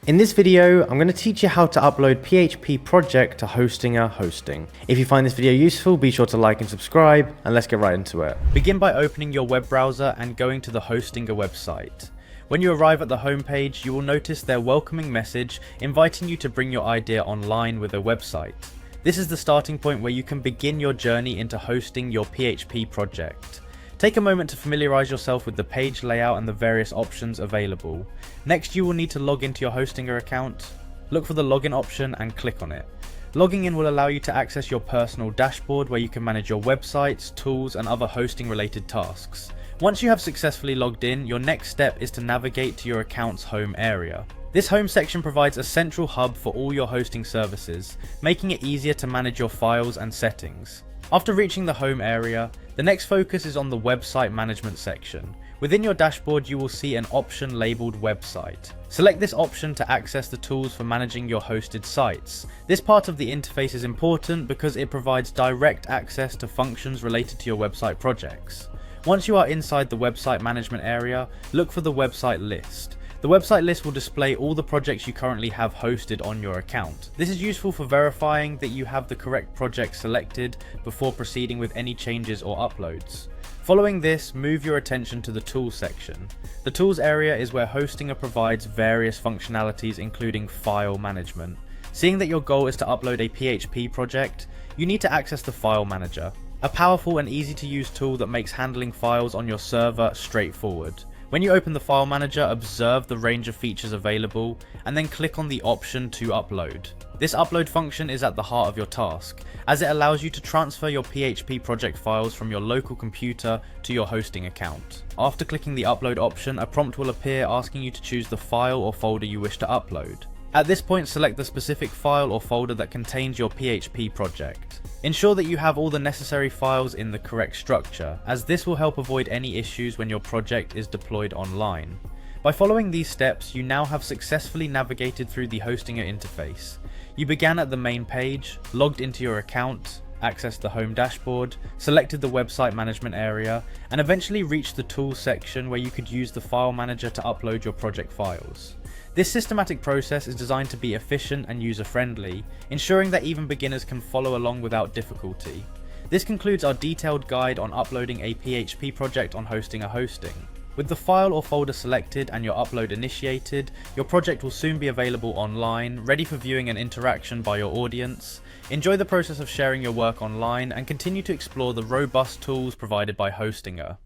In this video, I'm going to teach you how to upload PHP project to Hostinger hosting. If you find this video useful, be sure to like and subscribe, and let's get right into it. Begin by opening your web browser and going to the Hostinger website. When you arrive at the homepage, you will notice their welcoming message inviting you to bring your idea online with a website. This is the starting point where you can begin your journey into hosting your PHP project. Take a moment to familiarize yourself with the page layout and the various options available. Next, you will need to log into your Hostinger account. Look for the login option and click on it. Logging in will allow you to access your personal dashboard where you can manage your websites, tools, and other hosting related tasks. Once you have successfully logged in, your next step is to navigate to your account's home area. This home section provides a central hub for all your hosting services, making it easier to manage your files and settings. After reaching the home area, the next focus is on the website management section. Within your dashboard, you will see an option labeled website. Select this option to access the tools for managing your hosted sites. This part of the interface is important because it provides direct access to functions related to your website projects. Once you are inside the website management area, look for the website list. The website list will display all the projects you currently have hosted on your account. This is useful for verifying that you have the correct project selected before proceeding with any changes or uploads. Following this, move your attention to the Tools section. The Tools area is where Hostinger provides various functionalities including file management. Seeing that your goal is to upload a PHP project, you need to access the File Manager, a powerful and easy to use tool that makes handling files on your server straightforward. When you open the File Manager, observe the range of features available, and then click on the option to upload. This upload function is at the heart of your task, as it allows you to transfer your PHP project files from your local computer to your hosting account. After clicking the upload option, a prompt will appear asking you to choose the file or folder you wish to upload. At this point, select the specific file or folder that contains your PHP project. Ensure that you have all the necessary files in the correct structure, as this will help avoid any issues when your project is deployed online. By following these steps, you now have successfully navigated through the Hostinger interface. You began at the main page, logged into your account, accessed the home dashboard, selected the website management area, and eventually reached the Tools section where you could use the File Manager to upload your project files. This systematic process is designed to be efficient and user-friendly, ensuring that even beginners can follow along without difficulty. This concludes our detailed guide on uploading a PHP project on Hostinger hosting. With the file or folder selected and your upload initiated, your project will soon be available online, ready for viewing and interaction by your audience. Enjoy the process of sharing your work online and continue to explore the robust tools provided by Hostinger.